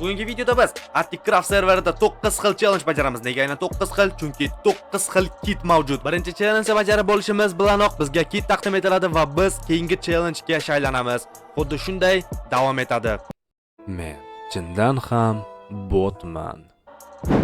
Bugungi videoda biz Attic Craft serverida 9 xil challenge bajaramiz. Nega aynan 9 xil? Chunki 9 xil kit mavjud. Birinchi challenge bajarib bo'lishimiz bilanoq bizga kit taqdim etiladi va biz keyingi challenge-ga shaylanamiz. Xuddi shunday davom etadi. Men chindan ham botman.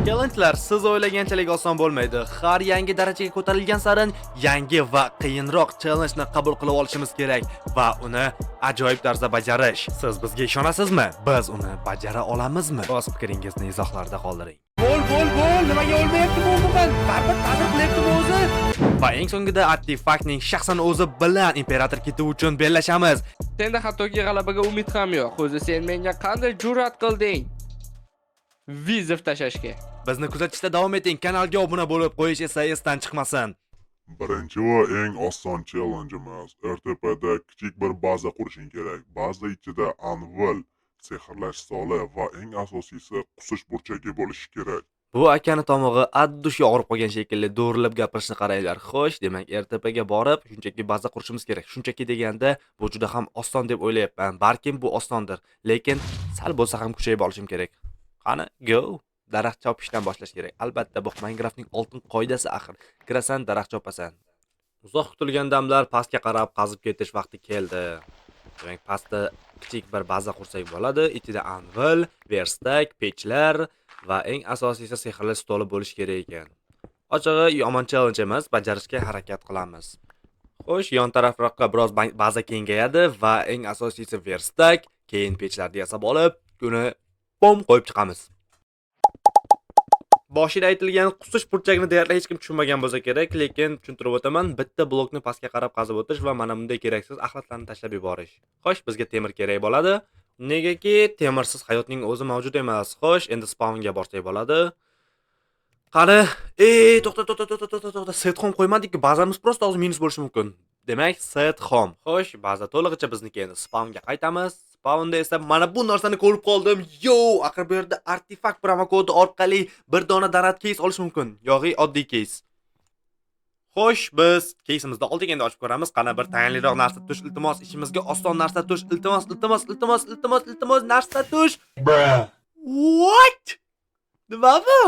Challenge'lar siz o'ylaganchalik oson bo'lmaydi. Har yangi darajaga ko'tarilgan sarin yangi va qiyinroq challenge-ni qabul qilib olishimiz kerak va uni ajoyib tarzda bajarish. Siz bizga ishonasizmi? Biz uni bajara olamizmi? O'z fikringizni izohlarda qoldiring. Bo'l, nimaga o'lmayapti bu umuman? Ta'sir qilyapti o'zi. Va eng so'ngida Artifactning shaxsan o'zi bilan imperator kiti uchun bellashamiz. Senda hattoki g'alabaga umid ham yo'q. O'zi sen menga qanday jur'at qilding? Vizif tashashga. Bizni kuzatishda davom eting. Kanalga obuna bo'lib qo'yish esa esdan chiqmasin. Birinchi va eng oson challengeimiz. RTPda kichik bir baza qurishing kerak. Baza ichida anvil, sehrlash stoli va eng asosiysi qusish burchagi bo'lishi kerak. Bu akani tomog'i addushga og'rib qolgan shekilli do'rilib gapirishni qaranglar. Xo'sh, demak RTPga borib, shunchaki baza qurishimiz kerak. Shunchaki deganda bu juda ham oson deb o'ylayapman. Balkim bu osondir, lekin sal bo'lsa ham kuchayib olishim kerak. Qani, go. Daraxt chopishdan boshlash kerak. Albatta, bu Minecraftning oltin qoidasi axir. Kirasan, daraxt chopasan. Uzoq kutilgan damlar pastga qarab qazib ketish vaqti keldi. Demak, pastda kichik bir baza qursak bo'ladi. Ichida anvil, verstak, pechlar va eng asosiysi sehrli stoli bo'lish kerak ekan. Ochig'i yomon challenge emas, bajarishga harakat qilamiz. Xo'sh, yon tarafroqqa biroz baza kengayadi va eng asosiysi verstak, keyin pechlarni yasab olib, uni bom qo'yib chiqamiz. Boshida aytilgan qusish burchagini deyarli hech kim tushunmagan bo'lsa kerak, lekin tushuntirib o'taman. Bitta blokni pastga qarab qazib o'tish va mana bunday keraksiz axlatlarni tashlab yuborish. Xo'sh, bizga temir kerak bo'ladi. Negaki temirsiz hayotning o'zi mavjud emas. Xo'sh, endi spawnga borsak bo'ladi. Qani, to'xta. Set home qo'ymadik-ku, bazamiz prosta hozir minus bo'lishi mumkin. Demak, set home. Xo'sh, baza to'lig'icha bizniki. Endi spawnga qaytamiz. Spawnda esa mana bu narsani ko'rib qoldim. Yo, axir bu yerda artefakt promo kodi orqali bir dona donut case olish mumkin. Yo'g'i oddiy case. Xo'sh, biz case'imizni oldik, endi ochib ko'ramiz. Qana bir tayinliroq narsa tush, iltimos, ishimizga oson narsa tush, iltimos, narsa tush. What? Nima bu?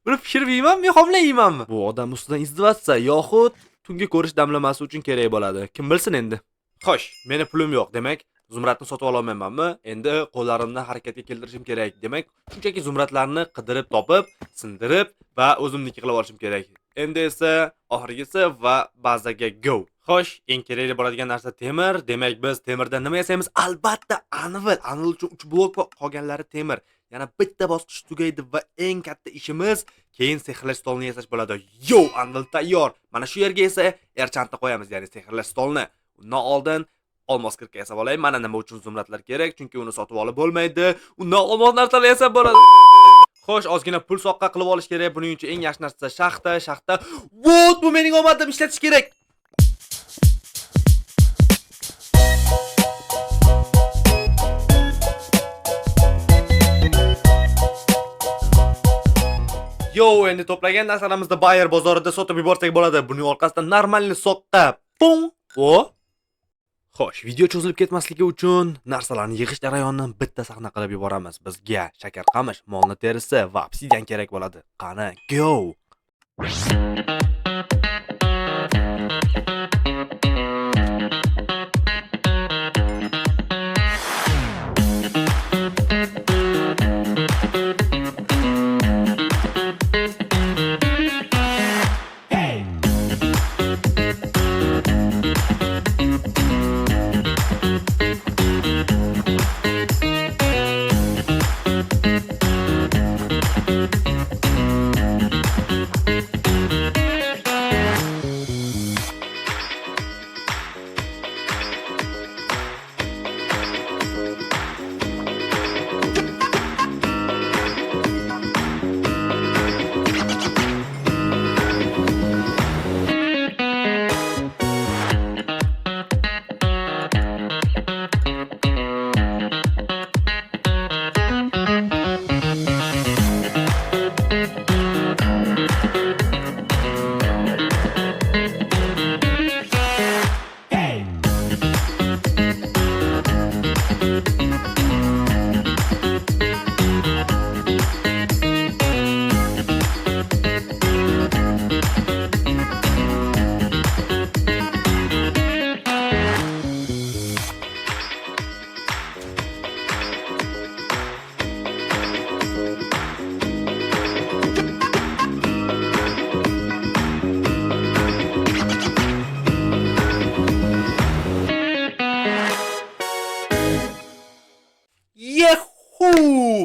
Buni pishirib yeymanmi, xomla yeymanmi? Bu odam ustidan izdivatsa yoxud tungi ko'rish damlamasi uchun kerak bo'ladi. Kim bilsin endi. Xo'sh, meni pulim yo'q, demak zumradni sotib ola olmaymanmi? Endi qo'llarimni harakatga keltirishim kerak. Demak, shunchaki zumradlarni qidirib topib, sindirib va o'zimniki qilib olishim kerak. Endi esa oxirgisi va bazaga go. Xo'sh, eng kerakli bo'ladigan narsa temir. Demak, biz temirdan nima yasaymiz? Albatta, anvil. Anvil uchun 3 blok va qolganlari temir. Yana bitta bosqich tugaydi va eng katta ishimiz keyin sehrli stolni yasash bo'ladi. Yo, anvil tayyor. Mana shu yerga esa erchantni qo'yamiz, ya'ni sehrli stolni. Undan oldin olmos kirka yasab olayım. Mana nima uchun zumradlar kerak? Chunki uni sotib olib bo'lmaydi. Undan olmos narsalar yasab bo'ladi. Xo'sh, ozgina pul soqqa qilib olish kerak. Buning uchun eng yaxshi narsa shaxta. Vot, bu mening omadim, ishlatish kerak. Yo, endi to'plagan narsalarimizni Bayer bozorida sotib yuborsak bo'ladi. Buning orqasidan normalni soqqa. Pum. Xo'sh, video cho'zilib ketmasligi uchun narsalarni yig'ish jarayonini bitta sahna qilib yuboramiz. Bizga shakar qamish, molni terisi va obsidian kerak bo'ladi. Qani, go!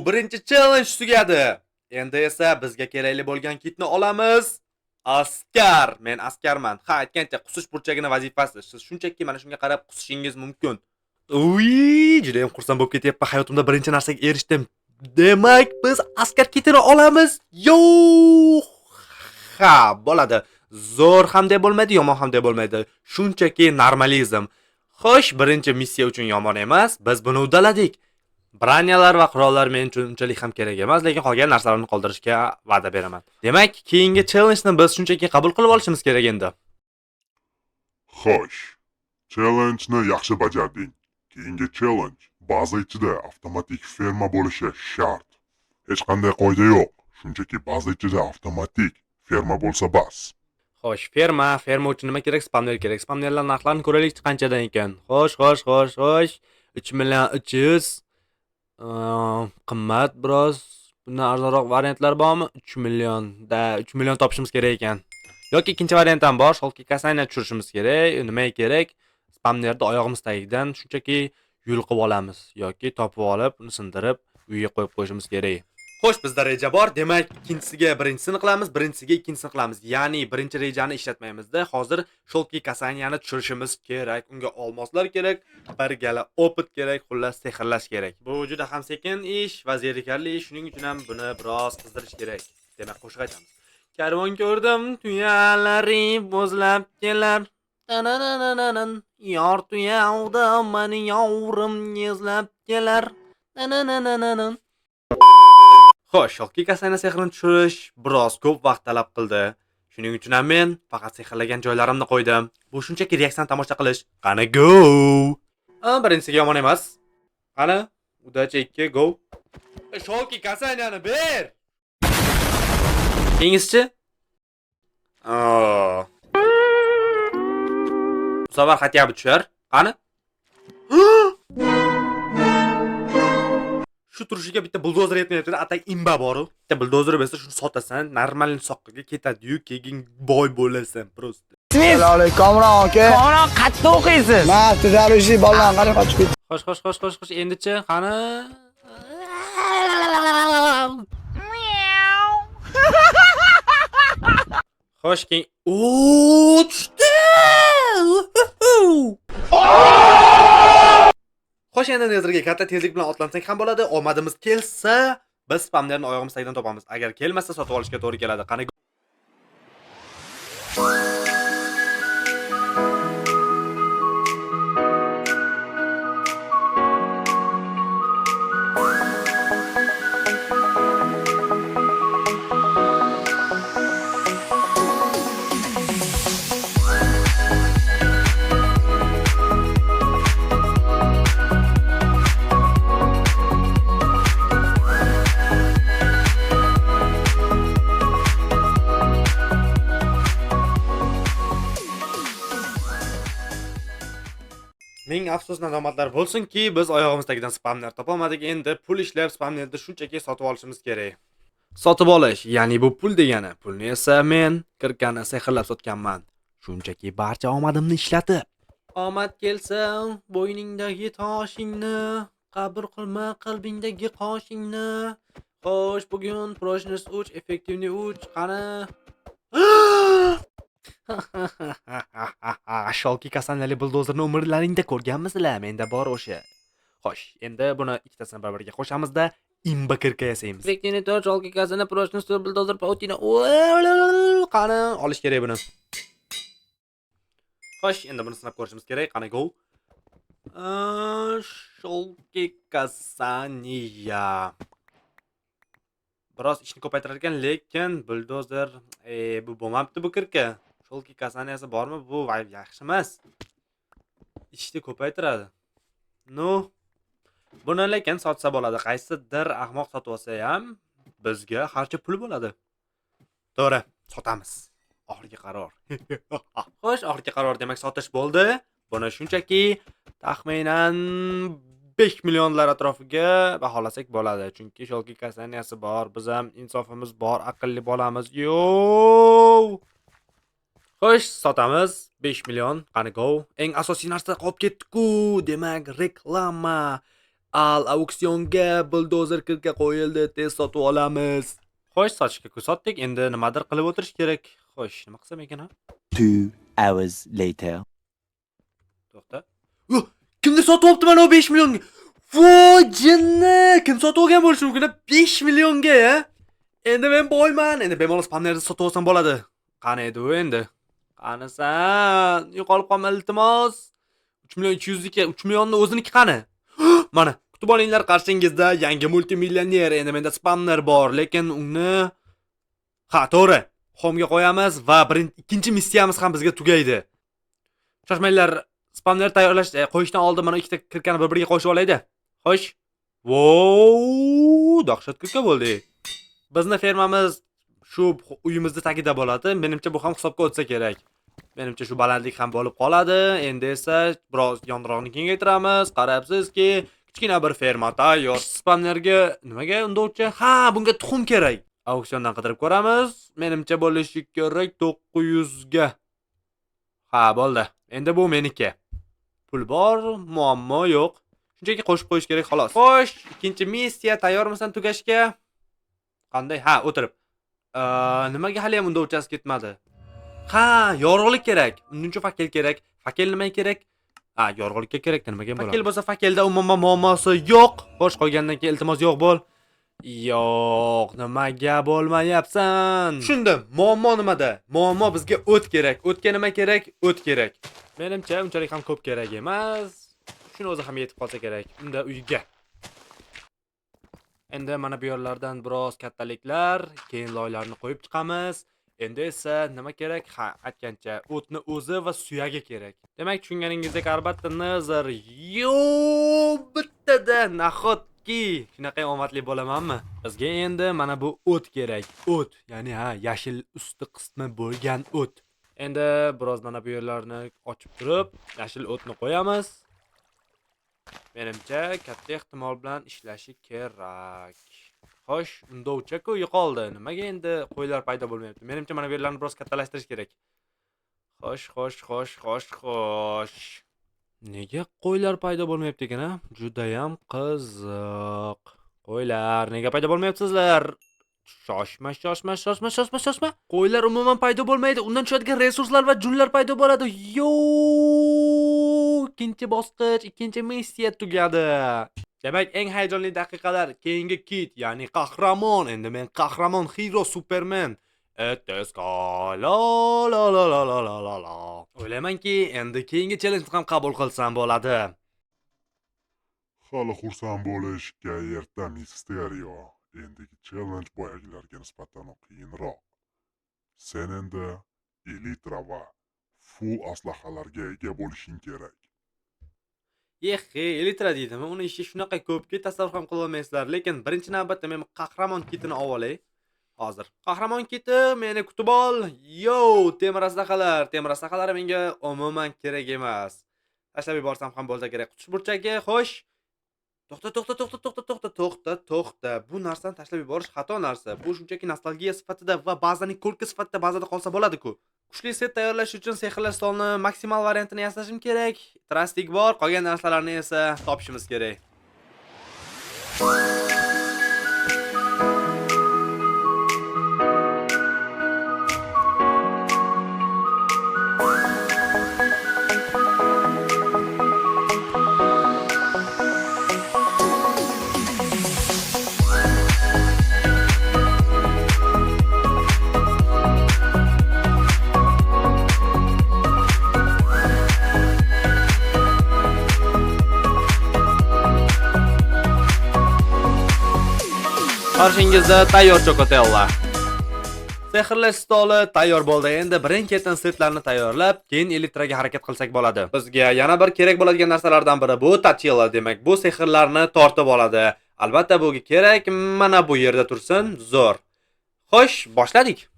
birinchi challenge tugadi. Endi esa bizga kerakli bo'lgan kitni olamiz. Askar. Men askarman. Ha, aytgancha qusish burchagini vazifasi. Siz shunchaki mana shunga qarab qusishingiz mumkin. Juda ham xursand bo'lib ketyapman. Hayotimda birinchi narsaga erishdim. Demak, biz askar kitini olamiz. Ha, bo'ladi. Zo'r ham deb bo'lmaydi, yomon ham deb bo'lmaydi. Shunchaki normalizm. Xo'sh, birinchi missiya uchun yomon emas. Biz buni uddaladik. Branyalar va qurollar men uchun unchalik ham kerak emas, lekin qolgan narsalarni qoldirishga va'da beraman. Demak, keyingi challenge-ni biz shunchaki qabul qilib olishimiz kerak endi. Xo'sh, challenge-ni yaxshi bajarding. Keyingi challenge baza ichida avtomatik ferma bo'lishi shart. Hech qanday qoida yo'q. Shunchaki baza ichida avtomatik ferma bo'lsa bas. Xo'sh, ferma uchun nima kerak? Spamner kerak. Spamnerlar narxlarini ko'raylik qanchadan ekan. Xo'sh. 3.300.000 qimmat biroz. Bundan arzonroq variantlar bormi? 3 million topishimiz kerak ekan. Yoki ikkinchi variant ham bor, sholki kasani tushirishimiz kerak. Nima kerak? Spamnerni oyog'imiz tagidan shunchaki yulqib olamiz yoki topib olib, uni sindirib uyga qo'yib qo'yishimiz kerak. Xo'sh, bizda reja bor. Demak, ikkinchisiga birinchisini qilamiz, birinchisiga ikkinchisini qilamiz. Ya'ni birinchi rejani ishlatmaymiz-da. Hozir sholki kasaniyani tushirishimiz kerak. Unga olmoslar kerak, bir gala opit kerak, xullas sehrlash kerak. Bu juda ham sekin ish va zerikarli ish, shuning uchun ham buni biroz qizdirish kerak. Demak, qo'shiq aytamiz. Karvon ko'rdim, tuyalari bo'zlab kelar. Tananananan, yor tuyavda meni yovrim yezlab kelar. Tananananan. Xo'sh, sholki kasani sehrini tushirish biroz ko'p vaqt talab qildi. Shuning uchun ham men faqat sehrlagan joylarimni qo'ydim. Bu shunchaki reaksiyani tomosha qilish. Qani go! Birinchisiga yomon emas. Qani, udacha 2 go. Sholki kasaniyani ber. Keyingisi-chi? Bu safar xatyabi tushar. Qani? Shu turishiga bitta buldozer yetmayapti, atak imba boru. Bitta buldozer bo'lsa shuni sotasan, normal soqqiga ketadi-yu, keyin boy bo'lasan prosta. Assalomu alaykum, Komron aka. Komron qayerda o'qiysiz? Men avtodaruji bolalarni qani qochib ketdim. Xo'sh, endichi qani? Xo'sh, keyin tushdi. Xo'sh, endi nezirga katta tezlik bilan otlansak ham bo'ladi. Omadimiz kelsa, biz spamnerni oyog'imiz tagidan topamiz. Agar kelmasa, sotib olishga to'g'ri keladi. Qani ming afsus nadomatlar bo'lsinki, biz oyog'imiz tagidan spamner topolmadik. Endi pul ishlab spamnerni shunchaki sotib olishimiz kerak. Sotib olish, ya'ni bu pul degani. Pulni esa men kirkani sehrlab sotganman. Shunchaki barcha omadimni ishlatib. Omad kelsa, bo'yningdagi toshingni, qabr qilma qalbingdagi qoshingni. Xo'sh, bugun Proshness 3, effektivni 3 qani? Sholki kasanali buldozerni umrlaringda ko'rganmisizlar? Menda bor o'sha. Xo'sh, endi buni ikkitasini bir-biriga qo'shamizda imba kirka yasaymiz. Effektivni 4 sholki kasani Proshness buldozer pautina. Qani olish kerak buni. Xo'sh, endi buni sinab ko'rishimiz kerak. Qani go. Sholki kasaniya. Biroz ishni ko'paytirar ekan, lekin buldozer bu bo'lmabdi bu kirka. Sholki kasaniyasi bormi? Bu yaxshi emas. Ishni ko'paytiradi. Buni lekin sotsa bo'ladi. Qaysidir ahmoq sotib olsa ham bizga harcha pul bo'ladi. To'g'ri, sotamiz. Oxirgi qaror. Xo'sh, oxirgi qaror demak sotish bo'ldi. Buni shunchaki taxminan 5 millionlar atrofiga baholasak bo'ladi. Chunki sholki kasaniyasi bor, biz ham insofimiz bor, aqlli bolamiz. Xo'sh, sotamiz 5 million. Qani go. Eng asosiy narsa qolib ketdi-ku. Demak, reklama. Al auksionga buldozer kirka qo'yildi, tez sotib olamiz. Xo'sh, sotishga sotdik, endi nimadir qilib o'tirish kerak. Xo'sh, nima qilsam ekan ha? 2 hours later. To'xta. Kimni sotib olibdi mana 5 millionga? Voy jinni! Kim sotib olgan bo'lishi mumkin? 5 millionga, ya? Endi men boyman. Endi bemalol spamlarni sotib olsam bo'ladi. Qani edi u endi? Qanisan? Yo'qolib qolma iltimos. 3 million 200 ga 3 millionni o'ziniki qani? Mana, kutib olinglar qarshingizda yangi multimillioner. Endi menda spamlar bor, lekin uni to'g'ri, xomga qo'yamiz va ikkinchi missiyamiz ham bizga tugaydi. Shoshmanglar, spamlar tayyorlash qo'yishdan oldin mana ikkita kirkani bir-biriga qo'shib olaydi. Xo'sh. Wow, dahshat kirka bo'ldi. Bizning fermamiz shu uyimizda tagida bo'ladi. Menimcha bu ham hisobga o'tsa kerak. Menimcha shu balandlik ham bo'lib qoladi. Endi esa biroz yonroqni kengaytiramiz. Qarabsizki, kichkina bir ferma tayyor. Spamlarga nimaga undovchi? Ha, bunga tuxum kerak. Auksiondan qidirib ko'ramiz. Menimcha bo'lishi kerak 900 ga. Ha, bo'ldi. Endi bu meniki. Pul bor, muammo yo'q. Shunchaki qo'shib qo'yish kerak xolos. Xo'sh, ikkinchi missiya tayyormisan tugashga? Qanday? Ha, o'tirib. Nimaga hali ham undovchasi ketmadi? Ha, yorug'lik kerak. Uncha fakel kerak. Fakel nima kerak? Ha, yorug'likka kerak, nimaga bo'ladi? Fakel bo'lsa fakelda umuman muammosi yo'q. Xo'sh, qolgandan keyin iltimos yo'q bo'l. Yo'q, nimaga bo'lmayapsan? Tushundim. Muammo nimada? Muammo bizga o't kerak. O'tga nima kerak? O't kerak. Menimcha unchalik ham ko'p kerak emas. Shuni o'zi ham yetib qolsa kerak. Unda uyga. Endi mana bu yerlardan biroz kattaliklar, keyin loylarni qo'yib chiqamiz. Endi esa nima kerak? Ha, aytgancha o'tni o'zi va suyagi kerak. Demak, tushunganingizdek albatta nazar. Yo, bittada nahotki shunaqa omadli bo'lamanmi? Bizga endi mana bu o't kerak. O't, ya'ni yashil usti qismi bo'lgan o't. Endi biroz mana bu yerlarni ochib turib, yashil o'tni qo'yamiz. Menimcha katta ehtimol bilan ishlashi kerak. Xo'sh, undovchi-ku yo'qoldi. Nimaga endi qo'ylar paydo bo'lmayapti? Menimcha mana bu yerlarni biroz kattalashtirish kerak. Xo'sh. Nega qo'ylar paydo bo'lmayapti ekan, ha? Juda ham qiziq. Qo'ylar, nega paydo bo'lmayapsizlar? Shoshma. Qo'ylar umuman paydo bo'lmaydi. Undan tushadigan resurslar va junlar paydo bo'ladi. Ikkinchi bosqich, ikkinchi missiya tugadi. Demak, eng hayajonli daqiqalar keyingi kit, ya'ni qahramon. Endi men qahramon, hero, superman. La. O'ylaymanki, endi keyingi challenge ham qabul qilsam bo'ladi. Hali xursand bo'lishga erta Misterio. Endigi challenge boyagilarga nisbatan qiyinroq. Sen endi elitra va full aslahalarga ega bo'lishing kerak. Elitra deydimi? Uni ishi shunaqa ko'pki tasavvur ham qila olmaysizlar. Lekin birinchi navbatda men qahramon kitini olay. Hozir. Qahramon kiti meni kutib ol. Yo, temir aslahalar menga umuman kerak emas. Tashlab yuborsam ham bo'lsa kerak. Qutish burchagi, xo'sh. To'xta. Bu narsani tashlab yuborish xato narsa. Bu shunchaki nostalgiya sifatida va ba'zaning ko'rki sifatida ba'zida qolsa bo'ladi-ku. Kuchli set tayyorlash uchun sehrli stolni maksimal variantini yasashim kerak. Trastik bor, qolgan narsalarni esa topishimiz kerak. Qarshingizda tayyor Chocotella. Sehrli stoli tayyor bo'ldi. Endi birin-ketin setlarni tayyorlab, keyin elitraga harakat qilsak bo'ladi. Bizga yana bir kerak bo'ladigan narsalardan biri bu Tachilla, demak, bu sehrlarni tortib oladi. Albatta bu kerak, mana bu yerda tursin. Zo'r. Xo'sh, boshladik.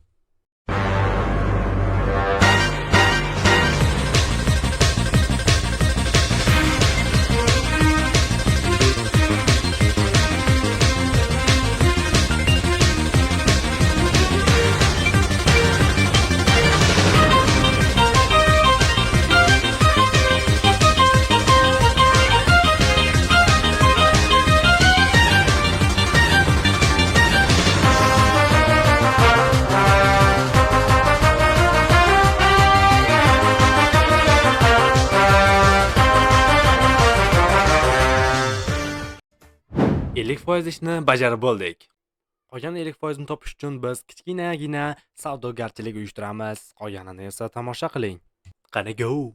50% ishni bajarib bo'ldik. Qolgan 50% topish uchun biz kichkinagina savdogarchilik uyushtiramiz. Qolganini esa tomosha qiling. Qani go.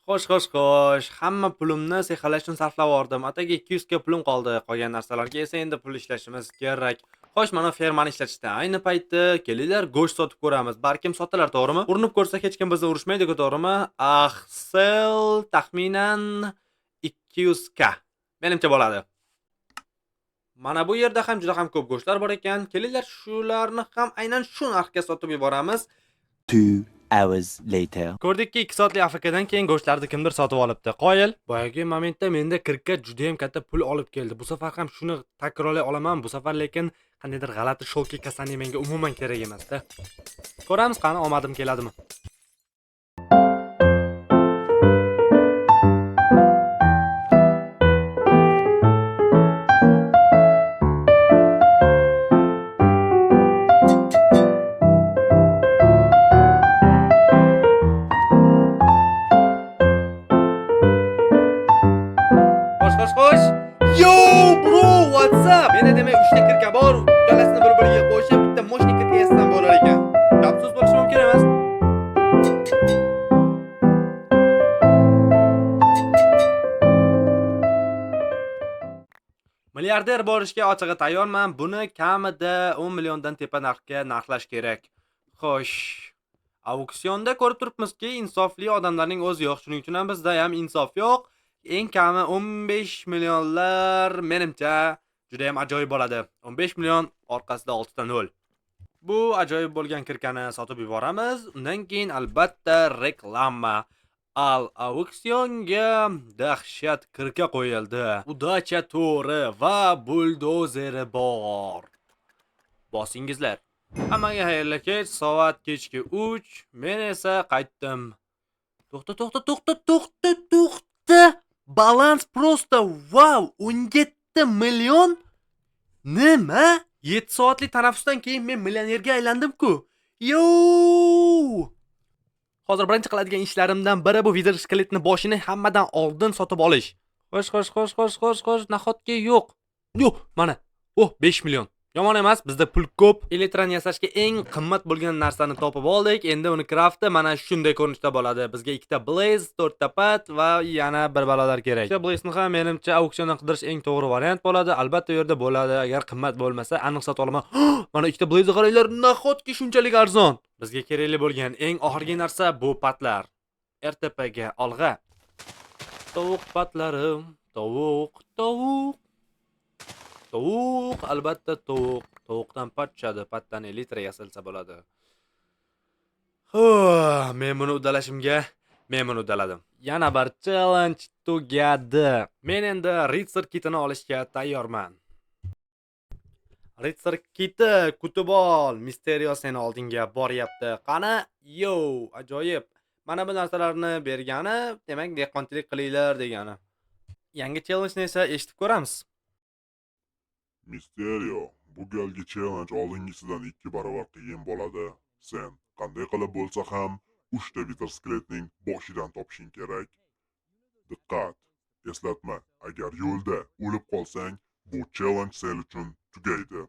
Xo'sh. Hamma pulimni sehrlash uchun sarflab yubordim. Ataga 200 ga pulim qoldi. Qolgan narsalarga esa endi pul ishlashimiz kerak. Xo'sh, mana fermani ishlatishda ayni paytda kelinglar go'sht sotib ko'ramiz. Balkim sotilar, to'g'rimi? Urinib ko'rsak hech kim bizni urishmaydi-ku, to'g'rimi? Axsel taxminan 200 k. Menimcha bo'ladi. Mana bu yerda ham juda ham ko'p go'shtlar bor ekan. Kelinglar shularni ham aynan shu narxga sotib yuboramiz. 2 hours later. Ko'rdikki 2 soatlik Afrikadan keyin go'shtlarni kimdir sotib olibdi. Qoyil. Boyagi momentda menda kirka juda ham katta pul olib keldi. Bu safar ham shuni takrorlay olaman. Bu safar lekin qandaydir g'alati sholki kasani menga umuman kerak emas-da. Ko'ramiz qani omadim keladimi. Xo'sh. Yo, bro, what's up? Menda demak 3 ta kirka bor. Ikkalasini bir-biriga qo'shib, bitta moshni kirka yasam bo'lar ekan. Gap-so'z bo'lishi mumkin emas. Milliarder bo'lishga ochig'i tayyorman. Buni kamida 10 milliondan tepa narxga narxlash kerak. Xo'sh. Auksionda ko'rib turibmizki, insofli odamlarning o'zi yo'q. Shuning uchun ham bizda ham insof yo'q. Eng kami 15 millionlar menimcha juda ham ajoyib bo'ladi. 15 million orqasida 6 ta 0. Bu ajoyib bo'lgan kirkani sotib yuboramiz. Undan keyin albatta reklama. Auksionga dahshat kirka qo'yildi. Udacha to'ri va buldozeri bor. Bosingizlar. Hammaga xayrli kech, soat kechki 3. Men esa qaytdim. To'xta. Balans prosta wow, 17 million? Nima? 7 soatlik tanaffusdan keyin men millionerga aylandim-ku. Yo! Hozir birinchi qiladigan ishlarimdan biri bu video skeletni boshini hammadan oldin sotib olish. Xo'sh, nahotki yo'q. Yo'q, mana. 5 million. Yomon emas, bizda pul ko'p. Elektron yasashga eng qimmat bo'lgan narsani topib oldik. Endi uni crafti mana shunday ko'rinishda bo'ladi. Bizga 2 ta blaze, 4 ta pat va yana bir balolar kerak. Blaze ni ham menimcha auksiondan qidirish eng to'g'ri variant bo'ladi. Albatta u yerda bo'ladi. Agar qimmat bo'lmasa, aniq sotib olaman. Mana 2 ta blaze qaranglar, nahotki shunchalik arzon. Bizga kerakli bo'lgan eng oxirgi narsa bu patlar. RTPga olg'a. Tovuq patlarim, tovuq. Tovuq, albatta tovuq. Tovuqdan pat tushadi, patdan elitra yasalsa bo'ladi. Men buni uddaladim. Yana bir challenge tugadi. Men endi Ritzer kitini olishga tayyorman. Ritzer kiti kutib ol. Misterio seni oldinga boryapti. Qani? Yo, ajoyib. Mana bu narsalarni bergani, demak dehqonchilik qilinglar degani. Yangi challenge esa eshitib ko'ramiz. Misterio, bu galgi challenge oldingisidan 2 barobar qiyin bo'ladi. Sen qanday qilib bo'lsa ham 3 ta bitter skeletning boshidan topishing kerak. Diqqat, eslatma, agar yo'lda o'lib qolsang, bu challenge sen uchun tugaydi.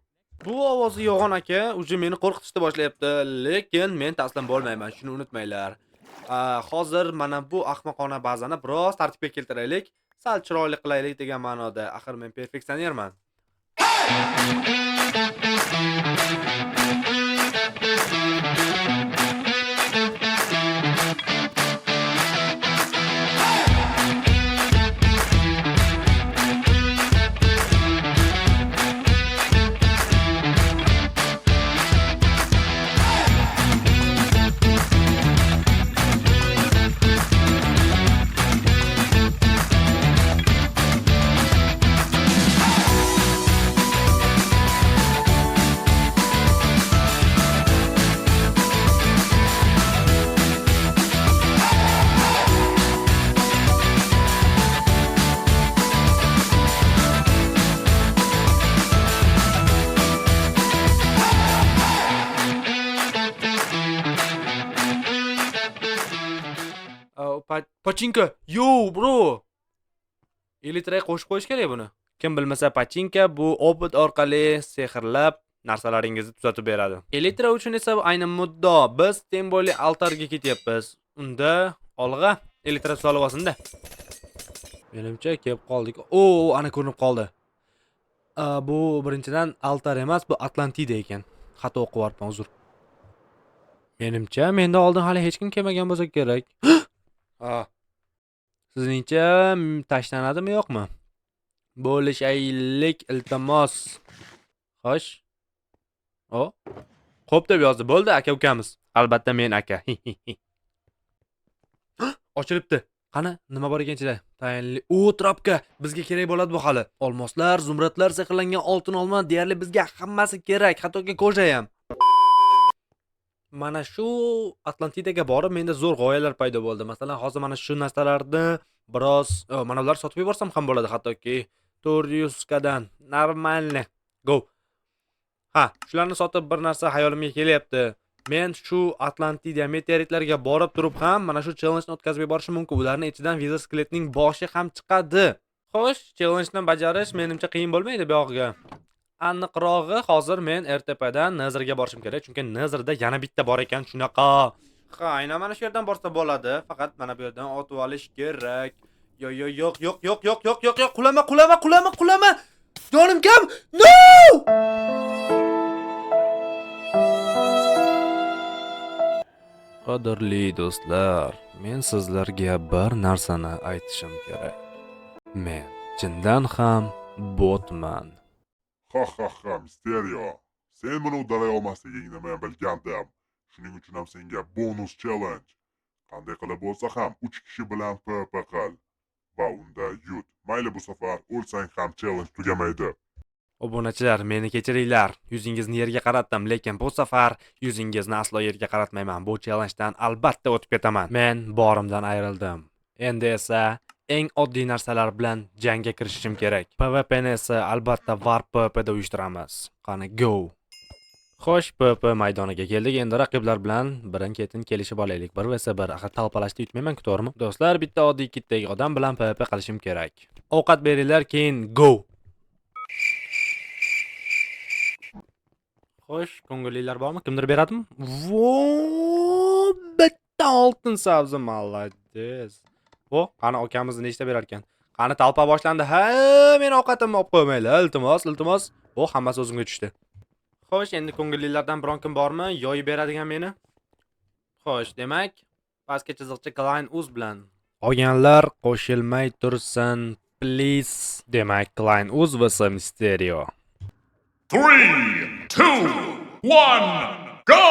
Bu ovozi yo'g'on aka, uje meni qo'rqitishni boshlayapti, lekin men taslim bo'lmayman, shuni unutmanglar. Hozir mana bu ahmoqona bazani biroz tartibga keltiraylik, sal chiroyli qilaylik degan ma'noda. Axir men perfeksionerman. Pachinko, yo bro. Elitraga qo'shib qo'yish kerak buni. Kim bilmasa pachinka bu opit orqali sehrlab narsalaringizni tuzatib beradi. Elytra uchun esa ayni muddo. Biz tembo'li altarga ketyapmiz. Unda olg'a elytra solib olsin-da. Menimcha kelib qoldik. Ana ko'rinib qoldi. Bu birinchidan altar emas, bu Atlantida ekan. Xato o'qib o'tdim, uzr. Menimcha menda oldin hali hech kim kelmagan bo'lsa kerak. Sizningcha tashlanadimi yo'qmi? Bo'lishaylik iltimos. Xo'sh. Xo'p deb yozdi. Bo'ldi, aka-ukamiz. Albatta men aka. Ochilibdi. Qani, nima bor ekan ichida? Tayinli. Trapka. Bizga kerak bo'ladi bu hali. Olmoslar, zumradlar, sehrlangan oltin olma, deyarli bizga hammasi kerak, hattoki koja ham. Mana shu Atlantidaga borib menda zo'r g'oyalar paydo bo'ldi. Masalan, hozir mana shu narsalarni biroz mana ular sotib yuborsam ham bo'ladi, hattoki 400 kadan. Normalni. Go. Shularni sotib bir narsa hayolimga kelyapti. Men shu Atlantida meteoritlarga borib turib ham mana shu challenge ni o'tkazib yuborishim mumkin. Ularning ichidan Viza skeletning boshi ham chiqadi. Xo'sh, challenge ni bajarish menimcha qiyin bo'lmaydi bu yog'iga. Aniqrog'i hozir men RTPdan Nezerga borishim kerak, chunki Nezerda yana bitta bor ekan shunaqa. Aynan mana shu yerdan borsa bo'ladi. Faqat mana bu yerdan otib olish kerak. Yo'q. Qulama. Jonim kam. No! Qadrli do'stlar, men sizlarga bir narsani aytishim kerak. Men chindan ham botman. Ha, Misterio. Sen buni uddalay olmasligingni men bilgandim. Shuning uchun ham senga bonus challenge. Qanday qilib bo'lsa ham 3 kishi bilan PvP qil va unda yut. Mayli bu safar o'lsang ham challenge tugamaydi. Obunachilar, meni kechiringlar. Yuzingizni yerga qaratdim, lekin bu safar yuzingizni aslo yerga qaratmayman. Bu challenge-dan albatta o'tib ketaman. Men borimdan ayrildim. Endi esa eng oddiy narsalar bilan jangga kirishim kerak. PvP ni esa albatta Warp PvPda uyushtiramiz. Qani go. Xo'sh, PvP maydoniga keldik. Endi raqiblar bilan birin-ketin kelishib olaylik. 1vs1. Axir talpalashda yutmayman-ku, to'g'rimi? Do'stlar, bitta oddiy kitdagi odam bilan PvP qilishim kerak. Ovqat beringlar, keyin go. Xo'sh, ko'ngillilar bormi? Kimdir beradimi? Bitta oltin sabzi, молодец. Qani akamiz nechta berar ekan? Qani talpa boshlandi. Men ovqatimni olib qo'ymaylar. Iltimos. Hammasi o'zimga tushdi. Xo'sh, endi ko'ngillilardan biron kim bormi? Yoyib beradigan meni? Xo'sh, demak, pastga chiziqcha Klein Uz bilan. Olganlar qo'shilmay tursin, please. Demak, Klein Uz vs Misterio. 3, 2, 1, go!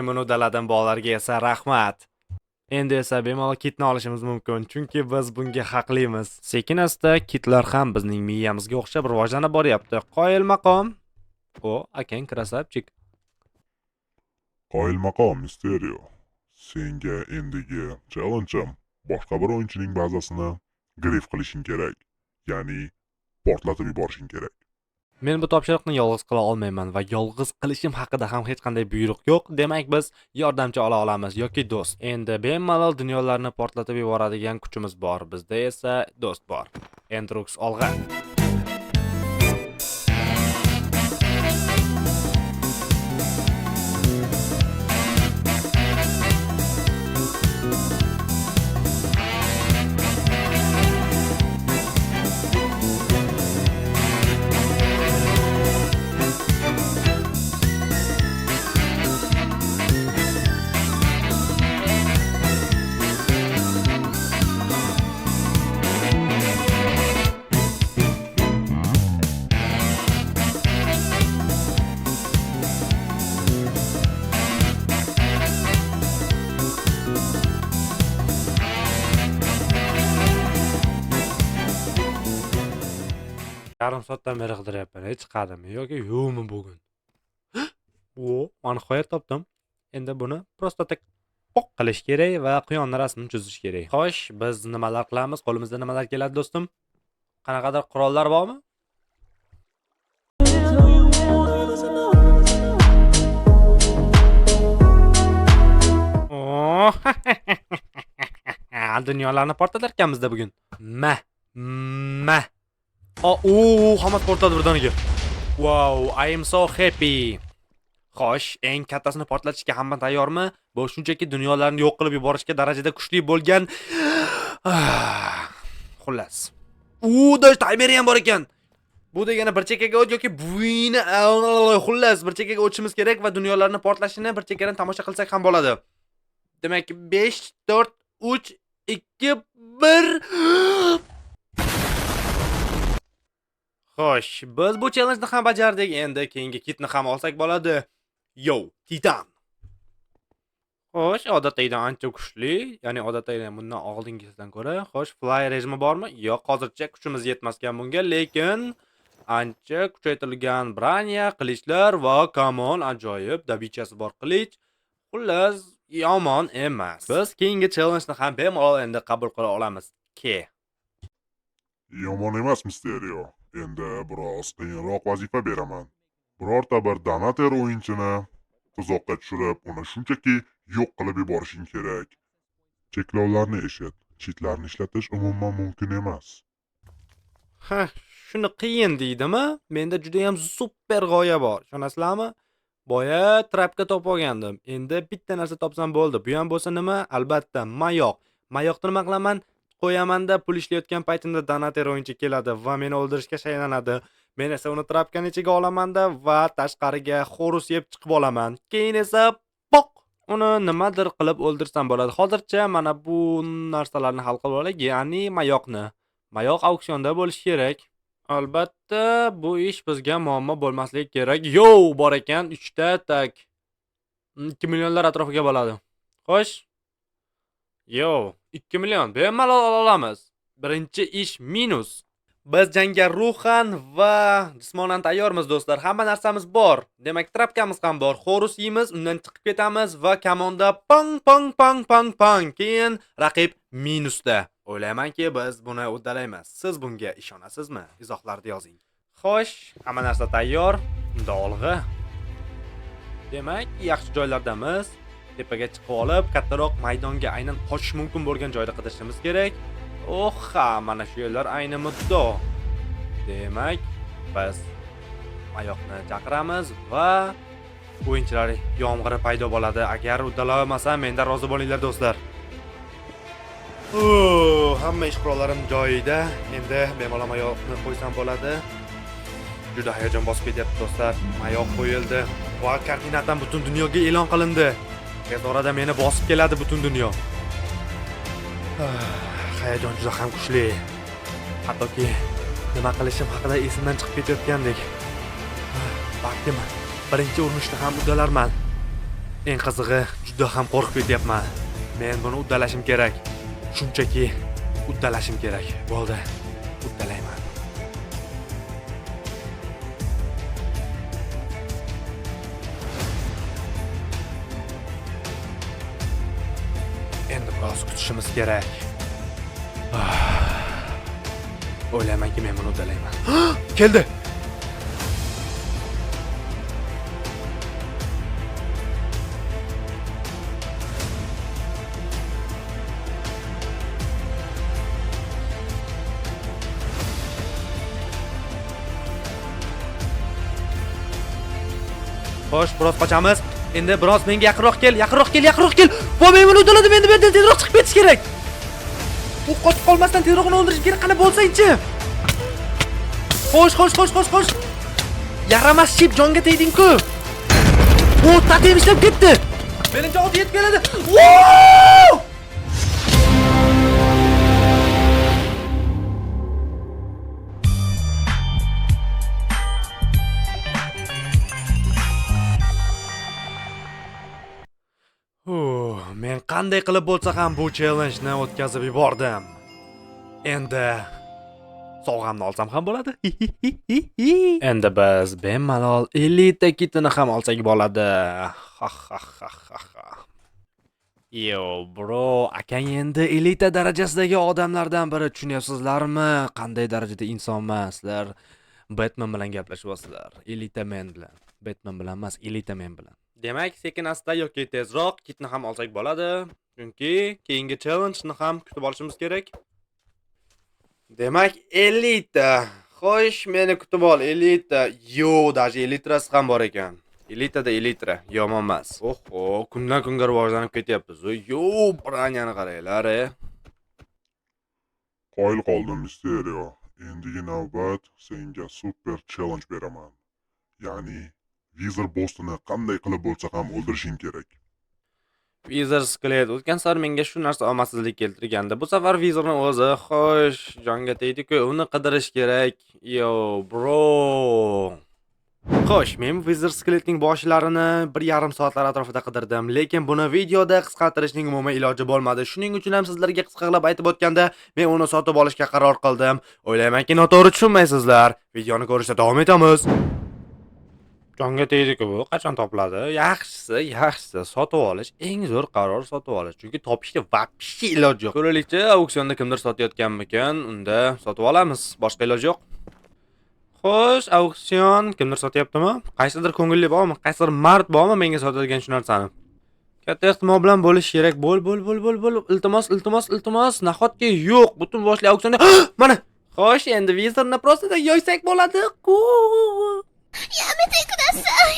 men buni uddaladim, bolalarga esa rahmat. Endi esa bemalol kitni olishimiz mumkin, chunki biz bunga haqlimiz. Sekin-asta kitlar ham bizning miyamizga o'xshab rivojlanib boryapti. Qoyil maqom. O, akang krasavchik. Qoyilmaqom Misterio. Senga endigi challenge'im boshqa bir o'yinchining bazasini grif qilishing kerak. Ya'ni portlatib yuborishing kerak. Men bu topshiriqni yolg'iz qila olmayman va yolg'iz qilishim haqida ham hech qanday buyruq yo'q. Demak, biz yordamchi ola olamiz yoki do'st. Endi bemalol dunyolarni portlatib yuboradigan kuchimiz bor. Bizda esa do'st bor. Endrux olg'a. Yarim soatdan beri qidiryapman. Hech chiqadimi yoki yo'qmi bugun? O, mana nihoyat topdim. Endi buni prosta tak poq qilish kerak va quyonni rasmini chizish kerak. Xo'sh, biz nimalar qilamiz? Qo'limizda nimalar keladi do'stim? Qanaqadir qurollar bormi? Oh, dunyolarni portlatarkanmiz-da bugun. Ma. Hammasi portladi birdaniga. Wow, I am so happy. Xo'sh, eng kattasini portlatishga hamma tayyormi? Bu shunchaki dunyolarni yo'q qilib yuborishga darajada kuchli bo'lgan. Xullas. Dash timeri ham bor ekan. Bu degani bir chekkaga o't yoki buyini, xullas, bir chekkaga o'tishimiz kerak va dunyolarni portlashini bir chekkadan tomosha qilsak ham bo'ladi. Demak, 5 4 3 2 1 Xo'sh, biz bu challenge-ni ham bajardik. Endi keyingi kitni ham olsak bo'ladi. Yo, Titan. Xo'sh, odatdagidan ancha kuchli, ya'ni odatdagidan bundan oldingisidan ko'ra. Xo'sh, fly rejimi bormi? Yo'q, hozircha kuchimiz yetmasgan bunga, lekin ancha kuchaytirilgan branya, qilichlar va kamon ajoyib dabichasi bor qilich. Xullas, yomon emas. Biz keyingi challenge-ni ham bemalol endi qabul qila olamiz. Yomon emas Misterio. Endi biroz qiyinroq vazifa beraman. Birorta bir donater o'yinchini tuzoqqa tushirib, uni shunchaki yo'q qilib yuborishing kerak. Cheklovlarni eshit. Cheatlarni ishlatish umuman mumkin emas. Shuni qiyin deydimi? Menda juda ham super g'oya bor. Ishonasizlarmi? Boya trapga topib olgandim. Endi bitta narsa topsam bo'ldi. Bu ham bo'lsa nima? Albatta, mayoq. Mayoqni nima qilaman? Qo'yamanda pul ishlayotgan paytimda donater o'yinchi keladi va meni o'ldirishga shaylanadi. Men esa uni trapkan ichiga olamanda va tashqariga xorus yeb chiqib olaman. Keyin esa poq uni nimadir qilib o'ldirsam bo'ladi. Hozircha mana bu narsalarni hal qilib olaylik, ya'ni mayoqni. Mayoq auksionda bo'lishi kerak. Albatta, bu ish bizga muammo bo'lmasligi kerak. Yo, bor ekan, 3 ta tak 2 millionlar atrofiga bo'ladi. Xo'sh. Yo, 2 million bemalol olamiz. Birinchi ish minus. Biz jangga ruhan va jismonan tayyormiz do'stlar. Hamma narsamiz bor. Demak, trapkamiz ham bor. Xorus yeymiz, undan chiqib ketamiz va kamonda pang. Keyin raqib minusda. O'ylaymanki, biz buni uddalaymiz. Siz bunga ishonasizmi? Izohlarda yozing. Xo'sh, hamma narsa tayyor. Unda olg'a. Demak, yaxshi joylardamiz. Tepaga chiqib olib, kattaroq maydonga aynan qochish mumkin bo'lgan joyda qidirishimiz kerak. Mana shu yerlar ayni muddo. Demak, biz mayoqni chaqiramiz va o'yinchilar yomg'iri paydo bo'ladi. Agar uddalamasam, mendan rozi bo'linglar do'stlar. Hamma ish qurollarim joyida. Endi bemalol mayoqni qo'ysam bo'ladi. Juda hayajon bosib ketyapti do'stlar. Mayoq qo'yildi va koordinatam butun dunyoga e'lon qilindi. Tez orada meni bosib keladi butun dunyo. Hayajon juda ham kuchli. Hattoki nima qilishim haqida esimdan chiqib ketayotgandek. Balkim birinchi urinishda ham uddalarman. Eng qizig'i, juda ham qo'rqib ketyapman. Men buni uddalashim kerak. Shunchaki uddalashim kerak. Bo'ldi. Uddalayman. Endi biroz kutishimiz kerak. O'ylaymanki men buni uddalayman. Keldi. Xo'sh, biroz qochamiz. Endi biroz menga yaqinroq kel. Vo, men buni uddaladim. Endi mendan tezroq chiqib ketish kerak. U qochib qolmasdan tezroq uni o'ldirish kerak. Qani bo'lsa-chi. Xo'sh. Yaramas ship jonga tegding-ku. O, tatim ishlab ketdi. Menimcha ot yetib keladi. Voo! Men qanday qilib bo'lsa ham bu challenge-ni o'tkazib yubordim. Endi sovg'amni olsam ham bo'ladi. Endi biz bemalol elita kitini ham olsak bo'ladi. Yo, bro, akang endi elita darajasidagi odamlardan biri, tushunyapsizlarmi? Qanday darajada insonman sizlar? Batman bilan gaplashyapsizlar. Elita men bilan. Batman bilan emas, elita men bilan. Demak, sekin-asta yoki tezroq kitni ham olsak bo'ladi, chunki keyingi challenge-ni ham kutib olishimiz kerak. Demak, elita. Xo'sh, meni kutib ol, elita. Yo, даже elitrasi ham bor ekan. Elitada elitra, yomon emas. Oho, kundan kunga rivojlanib ketyapmiz. Yo, branyani qaranglar. Qoyil qoldim, Mysterio. Endigi navbat senga super challenge beraman. Ya'ni Wizard boss'ini qanday qilib bo'lsa ham o'ldirishing kerak. Wizard Skelet o'tgan safar menga shu narsa omadsizlik keltirgandi. Bu safar Wizardning o'zi, xo'sh, jonga tegdi-ku, uni qidirish kerak. Yo, bro. Xo'sh, men Wizard Skeletning boshlarini 1,5 soatlar atrofida qidirdim, lekin buni videoda qisqartirishning umuman iloji bo'lmadi. Shuning uchun ham sizlarga qisqa qilib aytib o'tganda, men uni sotib olishga qaror qildim. O'ylaymanki, noto'g'ri tushunmaysizlar. Videoni ko'rishda davom etamiz. Jonga tegdi-ku, bu qachon topiladi? Yaxshisi sotib olish, eng zo'r qaror sotib olish. Chunki topishga vaqti iloj yo'q. Ko'raylikchi, auksionda kimdir sotayotganmikan, unda sotib olamiz. Boshqa iloj yo'q. Xo'sh, auksion kimdir sotyaptimi? Qaysidir ko'ngilli bormi? Qaysidir mard bormi menga sotadigan shu narsani? Katta ehtimol bilan bo'lish kerak. Bo'l. Iltimos. Nahotki yo'q, butun boshli auksionda. Mana. Xo'sh, endi Wizardni prosta yoysak bo'ladi-ku. やめてください。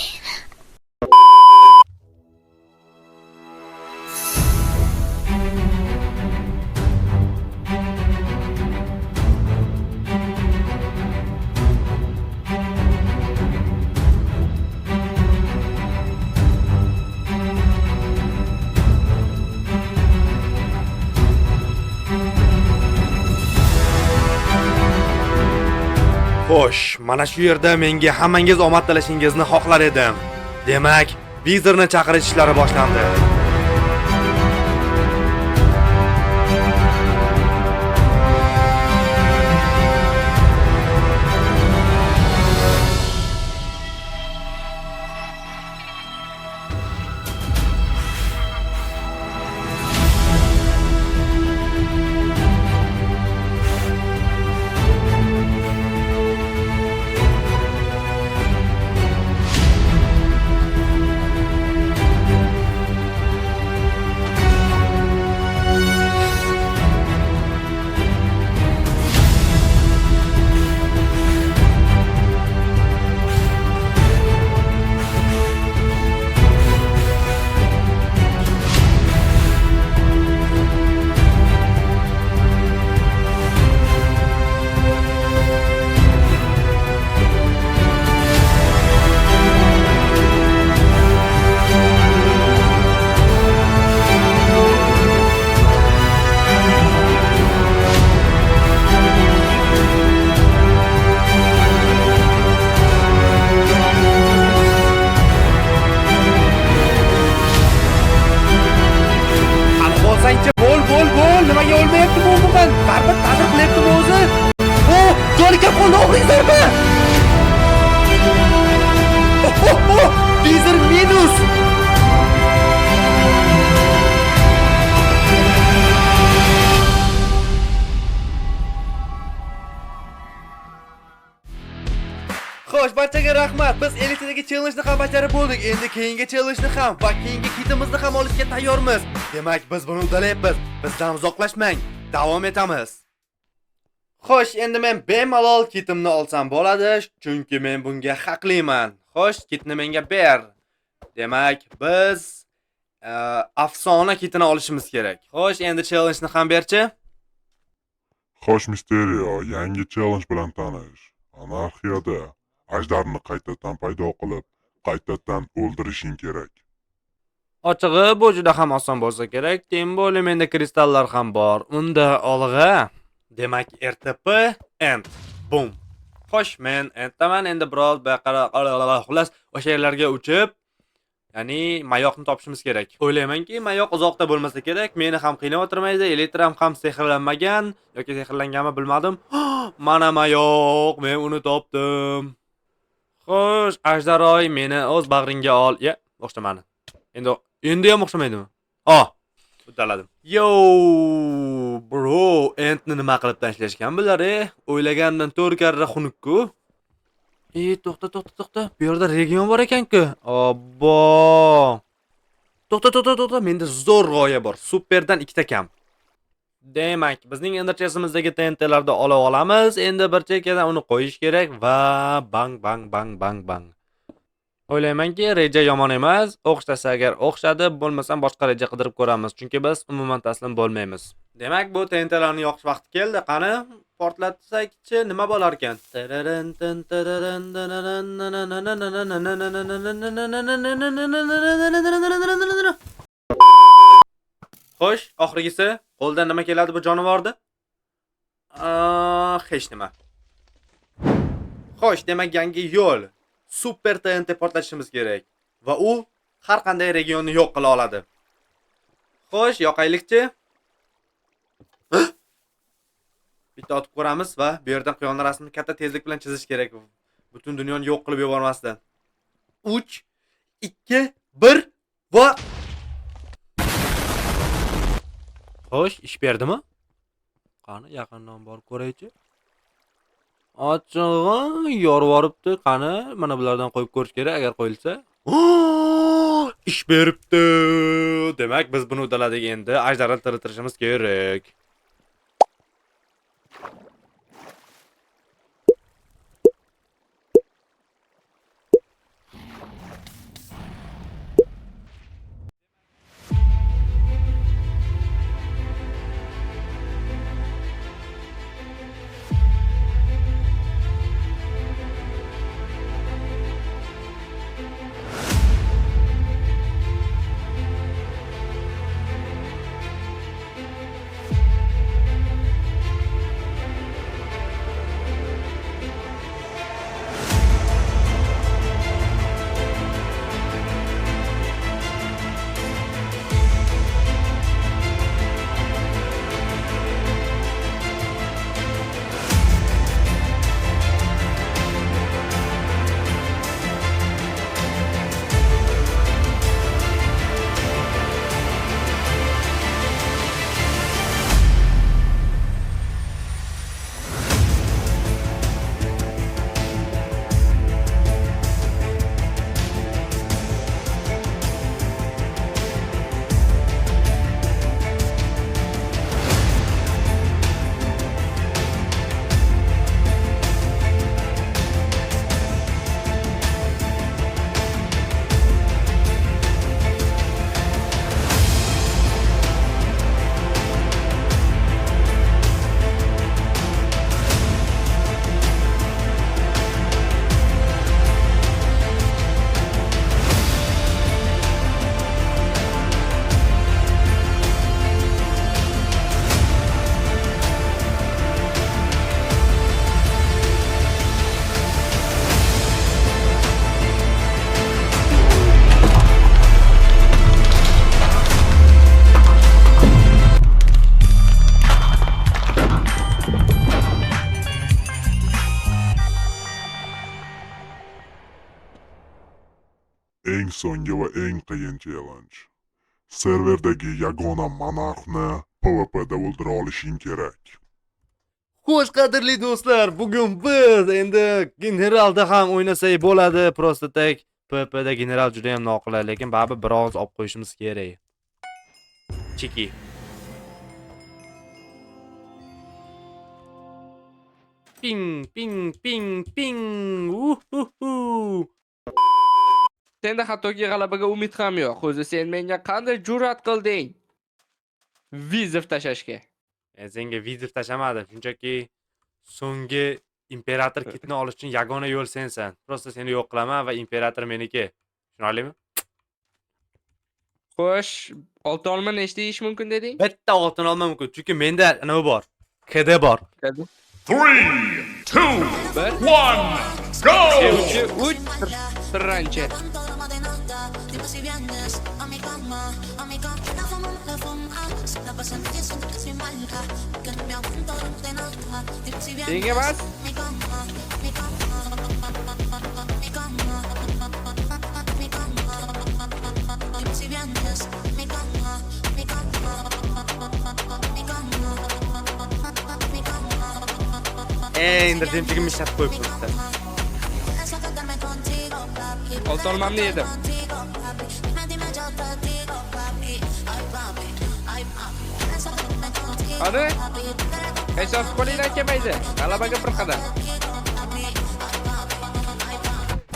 Xo'sh, mana shu yerda menga hammangiz omad tilashingizni xohlar edim. Demak, Wizardni chaqirish ishlari boshlandi. Nega o'lmayaptimi umuman? Baribir ta'sir qilyaptimi o'zi? Joni kelib qoldi, o'g'lingizlarmi? Vizer minus. Xo'sh, barchaga rahmat. Biz elitadagi challenge-ni ham bajarib bo'ldik. Endi keyingi challenge-ni ham va keyingi kitimizni ham olishga tayyormiz. Demak, biz buni uddalayapmiz. Bizdan uzoqlashmang. Davom etamiz. Xo'sh, endi men bemalol kitimni olsam bo'ladi, chunki men bunga haqliman. Xo'sh, kitni menga ber. Demak, biz afsona kitini olishimiz kerak. Xo'sh, endi challenge-ni ham berchi? Xo'sh, Misterio, yangi challenge bilan tanish. Anarxiyada ajdarni qaytadan paydo qilib, qaytadan o'ldirishing kerak. Ochig'i, bu juda ham oson bo'lsa kerak. Tem bo'li menda kristallar ham bor. Unda olg'a. Demak, RTP end. Boom. Xo'sh, men enddaman. Endi biroz xullas o'sha yerlarga uchib, ya'ni mayoqni topishimiz kerak. O'ylaymanki, mayoq uzoqda bo'lmasa kerak. Meni ham qiynab o'tirmaydi. Elektram ham sehrlanmagan yoki sehrlanganmi bilmadim. Mana mayoq, men uni topdim. Xo'sh, ajdaroy, meni o'z bag'ringga ol. Ya, o'xshamadi. Endi ham o'xshamaydimi? Uddaladim. Yo, bro, entni nima qilib tashlashgan bular, O'ylagandan 4 karra xunuk-ku. To'xta. Bu yerda region bor ekan-ku. Obbo. To'xta. Menda zo'r g'oya bor. Superdan 2 ta kam. Demak, bizning enderchesimizdagi TNTlarni olib olamiz. Endi bir chekkadan uni qo'yish kerak va bang. O'ylaymanki, reja yomon emas. O'xshasa agar o'xshadi, bo'lmasam boshqa reja qidirib ko'ramiz, chunki biz umuman taslim bo'lmaymiz. Demak, bu TNTlarni yoqish vaqti keldi. Qani, portlatsak-chi nima bo'lar ekan? Xo'sh, oxirgisi qo'ldan nima keladi bu jonivorda? Hech nima. Xo'sh, demak yangi yo'l. Super TNT portlatishimiz kerak va u har qanday regionni yo'q qila oladi. Xo'sh, yoqaylikchi. Bitta otib ko'ramiz va bu yerdan quyon rasmini katta tezlik bilan chizish kerak. Butun dunyoni yo'q qilib yubormasdan. 3 2 1 va Xo'sh, ish berdimi? Qani, yaqindan borib ko'raychi. Ochig'i, yorvoribdi. Qani, mana bulardan qo'yib ko'rish kerak agar qo'yilsa. Ish beribdi. Demak, biz buni uddaladik endi. Ajdarni tiriltirishimiz kerak. so'nggi va eng qiyin challenge. Serverdagi yagona monarxni PvP'da o'ldira olishing kerak. Xo'sh, qadrli do'stlar, bugun biz endi generalda ham o'ynasak bo'ladi. Prosta tak PvP'da general juda ham noqulay, lekin baribir biroz olib qo'yishimiz kerak. Chiki. Ping, ping, ping, ping. Uhuhu. Senda hattoki g'alabaga umid ham yo'q. O'zi sen menga qanday jur'at qilding? Vizov tashashga. Senga vizir tashamadim, shunchaki so'nggi imperator kitni olish uchun yagona yo'l sensan. Prosta seni yo'q qilaman va imperator meniki. Tushunarlimi? Xo'sh, oltin olma nechta yeyish mumkin deding? Bitta oltin olmam mumkin, chunki menda nima bor? KD bor. 3, 2, 1, go! Sevuvchi 3 tiranchi. Senga emas? Endi demchigimni shart qo'yib turibdi. Oltin olmamni yedim. Qani? Esos qo'lingdan kelmaydi. G'alabaga bir qadam.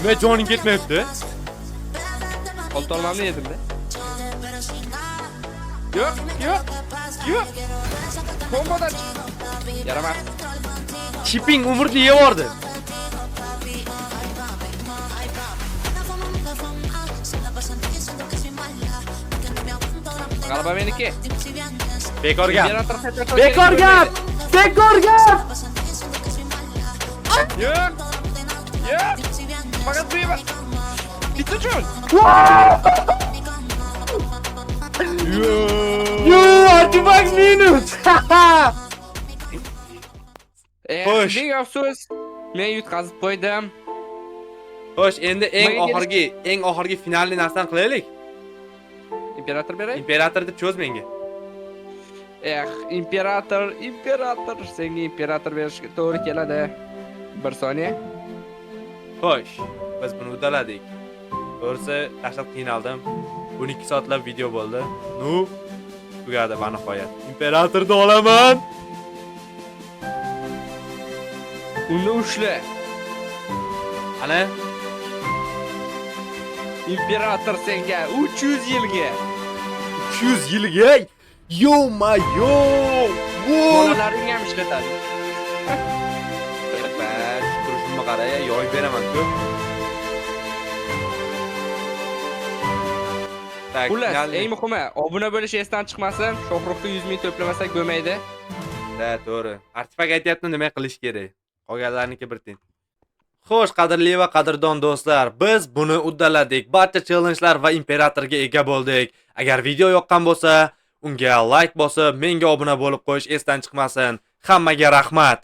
Nima joning ketmayapti? Oltin olmamni yedim-da. Yo'q, yo'q. Yo'q. Bombadan. Yaramas. Shipping umrni yevordi. G'alaba meniki. Bekor gap. Imperator qayta Bekor gap. Bekor gap. Yo'q. Yo'q. Faqat bu emas. Bitta uchun. Yo, artifak minus. Xo'sh. Ming afsus. Men yutqazib qo'ydim. Xo'sh, endi eng Menga oxirgi finalni narsani qilaylik. Imperator beray. Imperator deb cho'z menga. Imperator. Senga imperator berishga to'g'ri keladi. Bir soniya. Xo'sh, biz buni uddaladik. To'g'risi, tashqi qiynaldim. 12 soatlab video bo'ldi. Nu, tugadi va nihoyat. Imperatorni olaman. Uni ushla. Ana, Imperator senga 300 yilga. 300 yilga. Yo-mayo. Bolalaring ham ishlatadi. Bas, turishimni qara, yoy beraman-ku. Xullas, eng muhimi, obuna bo'lish esdan chiqmasin. Shohruxga 100 ming to'plamasak bo'lmaydi. Da, to'g'ri. Artifak aytayapman, nima qilish kerak? Qolganlarniki bir tin. Xo'sh, qadrli va qadrdon do'stlar, biz buni uddaladik. Barcha challengelar va imperatorga ega bo'ldik. Agar video yoqqan bo'lsa, unga like bosib, menga obuna bo'lib qo'yish esdan chiqmasin. Hammaga rahmat.